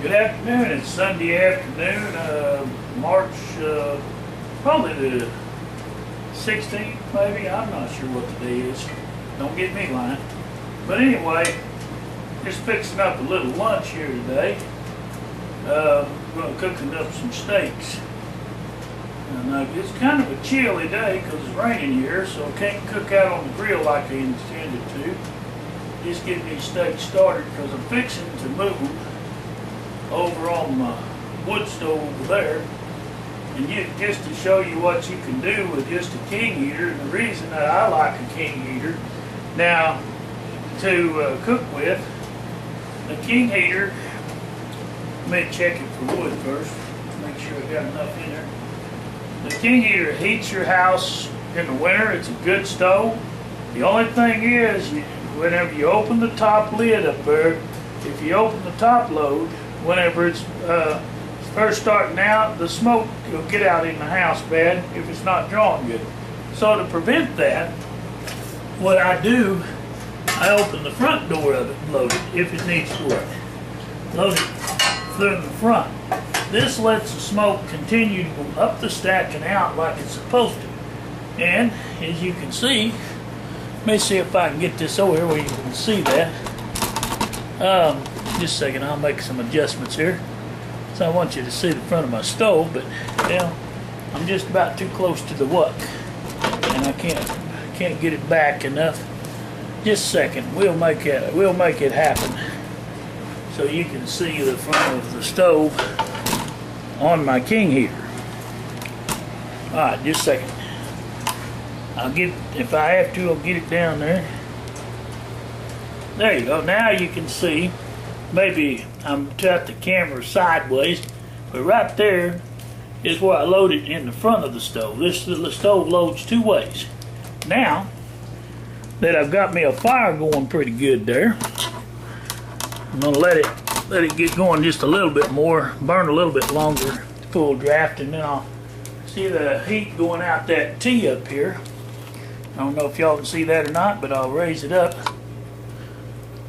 Good afternoon. It's Sunday afternoon, March, probably the 16th, maybe. I'm not sure what the day is. Don't get me lying. But anyway, just fixing up a little lunch here today. Cooking up some steaks. And it's kind of a chilly day because it's raining here, so I can't cook out on the grill like I intended to. Just getting these steaks started because I'm fixing to move over on my wood stove over there, and just to show you what you can do with just a king heater. And the reason that I like a king heater now to cook with, the king heater, let me check it for wood first, make sure I got enough in there. The king heater heats your house in the winter. It's a good stove. The only thing is, whenever you open the top lid up there, if you open the top load, whenever it's first starting out, the smoke will get out in the house bad if it's not drawn good. So to prevent that, what I do, I open the front door of it and load it if it needs to work. Load it through the front. This lets the smoke continue to go up the stack and out like it's supposed to. And as you can see, let me see if I can get this over here where you can see that. Just a second, I'll make some adjustments here. So I want you to see the front of my stove, but well, I'm just about too close to the wok, and I can't get it back enough. Just a second, we'll make it happen so you can see the front of the stove on my king heater. All right, just a second. If I have to, I'll get it down there. There you go. Now you can see. Maybe I'm got the camera sideways, but right there is where I load it in the front of the stove. This stove loads two ways. Now that I've got me a fire going pretty good there, I'm gonna let it get going just a little bit more, burn a little bit longer, full draft, and then I'll see the heat going out that T up here. I don't know if y'all can see that or not, but I'll raise it up.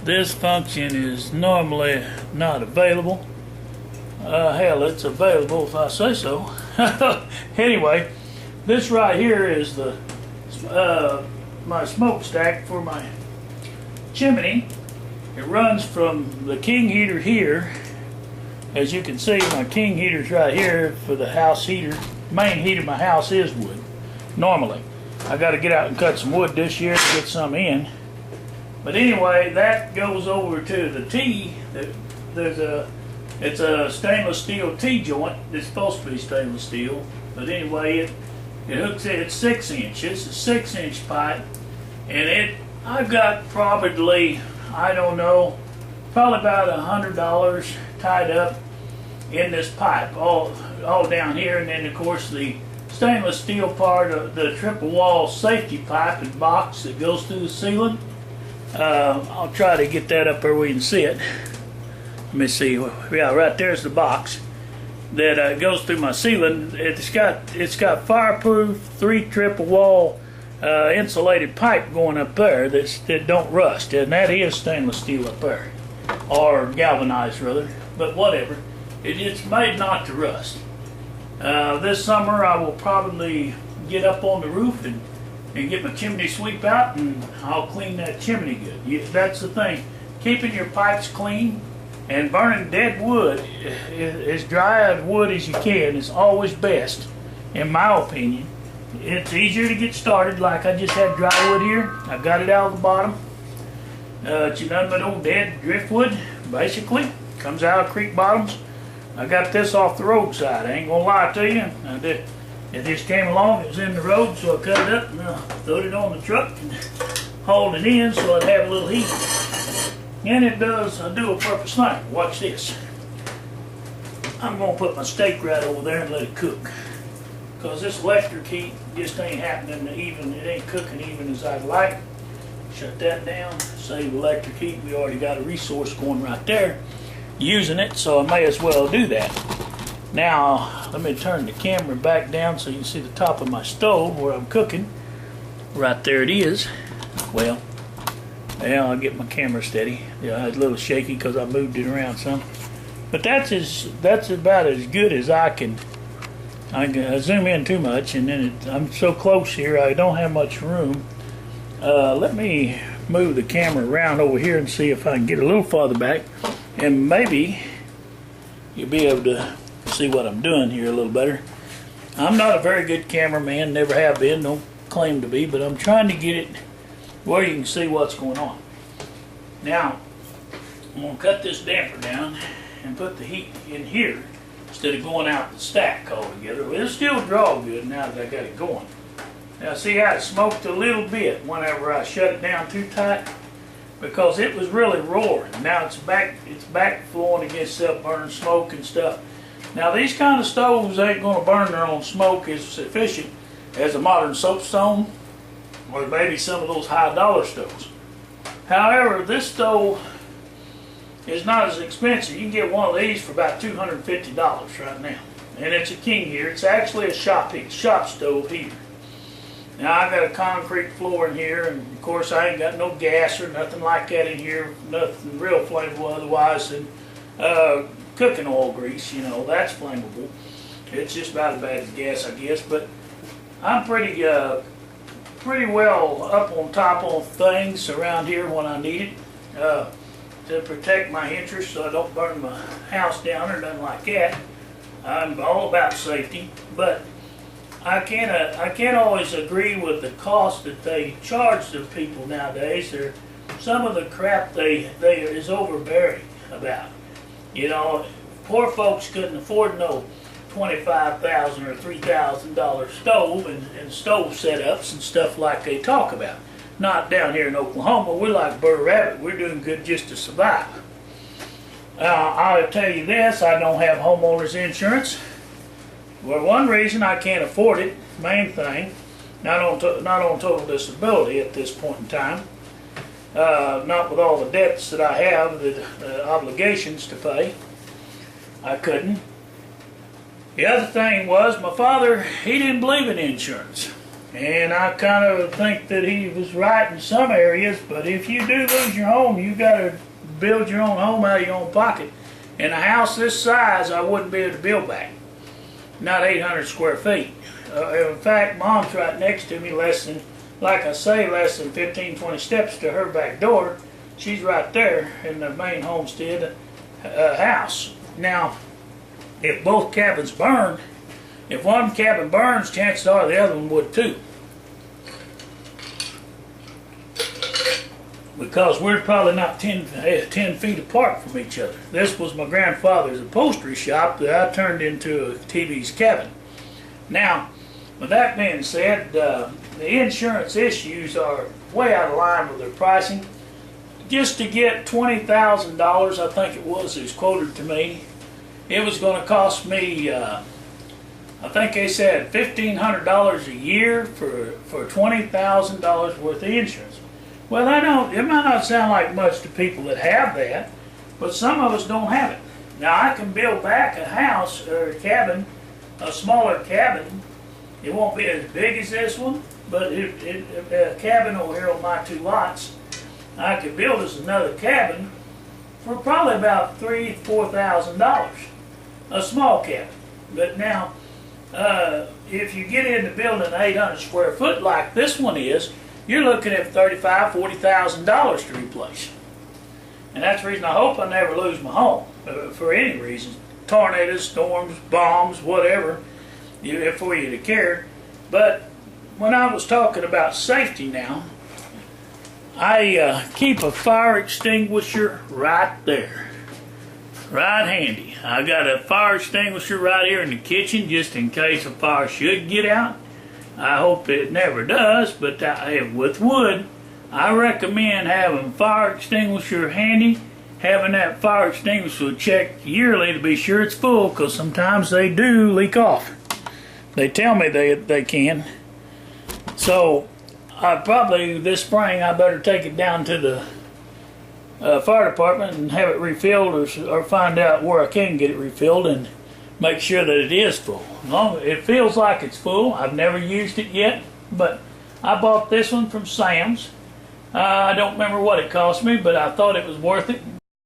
This function is normally not available. Hell, it's available if I say so. Anyway, this right here is the my smokestack for my chimney. It runs from the king heater here. As you can see, my king heater's right here for the house heater. Main heat of my house is wood, normally. I got to get out and cut some wood this year to get some in. But anyway, that goes over to the T. It's a stainless steel T-joint. It's supposed to be stainless steel. But anyway, it hooks it at 6 inches. It's a 6-inch pipe. And I've got probably, I don't know, probably about $100 tied up in this pipe, all down here. And then of course the stainless steel part of the triple wall safety pipe and box that goes through the ceiling. I'll try to get that up there where you can see it. Let me see. Yeah, right there's the box that goes through my ceiling. It's got fireproof 3 triple wall insulated pipe going up there that don't rust, and that is stainless steel up there, or galvanized rather. But whatever, it's made not to rust. This summer I will probably get up on the roof and get my chimney sweep out, and I'll clean that chimney good. That's the thing. Keeping your pipes clean and burning dead wood, as dry wood as you can, is always best, in my opinion. It's easier to get started. Like I just had dry wood here. I got it out of the bottom. It's nothing but old dead driftwood, basically. Comes out of creek bottoms. I got this off the roadside. I ain't gonna lie to you. It just came along, it was in the road, so I cut it up and throwed it on the truck and hauled it in so I'd have a little heat. And it does a dual-purpose thing. Watch this. I'm going to put my steak right over there and let it cook. Because this electric heat just ain't happening even, it ain't cooking even as I'd like. Shut that down, save electric heat. We already got a resource going right there using it, so I may as well do that. Now, let me turn the camera back down so you can see the top of my stove where I'm cooking. Right there it is. Well, I'll get my camera steady. Yeah, it's a little shaky because I moved it around some. But that's about as good as I can. I zoom in too much, and then I'm so close here, I don't have much room. Let me move the camera around over here and see if I can get a little farther back, and maybe you'll be able to see what I'm doing here a little better. I'm not a very good cameraman, never have been, don't claim to be, but I'm trying to get it where you can see what's going on. Now, I'm going to cut this damper down and put the heat in here instead of going out the stack altogether. It'll still draw good now that I got it going. Now see how it smoked a little bit whenever I shut it down too tight? Because it was really roaring. Now it's back flowing against that burning smoke and stuff. Now these kind of stoves ain't going to burn their own smoke as efficient as a modern soapstone or maybe some of those high dollar stoves. However, this stove is not as expensive. You can get one of these for about $250 right now. And it's a king here. It's actually a shop stove heater. Now I got a concrete floor in here, and of course I ain't got no gas or nothing like that in here. Nothing real flammable otherwise than cooking oil grease, you know, that's flammable. It's just about as bad as gas, I guess, but I'm pretty well up on top of things around here when I need it to protect my interests so I don't burn my house down or nothing like that. I'm all about safety, but I can't always agree with the cost that they charge the people nowadays. Some of the crap they is overbearing about. You know, poor folks couldn't afford no $25,000 or $3,000 stove and stove setups and stuff like they talk about. Not down here in Oklahoma. We're like Burr Rabbit. We're doing good just to survive. I'll tell you this, I don't have homeowners insurance. Well, one reason I can't afford it, main thing, not on total disability at this point in time. Not with all the debts that I have, the obligations to pay. I couldn't. The other thing was my father, he didn't believe in insurance. And I kind of think that he was right in some areas, but if you do lose your home, you got to build your own home out of your own pocket. And a house this size, I wouldn't be able to build back. Not 800 square feet. In fact, Mom's right next to me, less than 15, 20 steps to her back door. She's right there in the main homestead house. Now, if both cabins burn, if one cabin burns, chances are the other one would too. Because we're probably not 10 feet apart from each other. This was my grandfather's upholstery shop that I turned into a TB's cabin. Now, with that being said, the insurance issues are way out of line with their pricing. Just to get $20,000, I think it was quoted to me, it was going to cost me, I think they said $1,500 a year for $20,000 worth of insurance. Well, it might not sound like much to people that have that, but some of us don't have it. Now, I can build back a house or a cabin, a smaller cabin. It won't be as big as this one, but a cabin over here on my 2 lots, I could build us another cabin for probably about $3,000 to $4,000, a small cabin. But now, if you get into building an 800 square foot like this one is, you're looking at $35,000 to $40,000 to replace. And that's the reason I hope I never lose my home, for any reason. Tornadoes, storms, bombs, whatever, for you to care. But when I was talking about safety now, I keep a fire extinguisher right there. Right handy. I got a fire extinguisher right here in the kitchen just in case a fire should get out. I hope it never does, but with wood, I recommend having fire extinguisher handy, having that fire extinguisher checked yearly to be sure it's full, because sometimes they do leak off. They tell me they can. So, probably this spring I better take it down to the fire department and have it refilled, or find out where I can get it refilled and make sure that it is full. It feels like it's full. I've never used it yet, but I bought this one from Sam's. I don't remember what it cost me, but I thought it was worth it.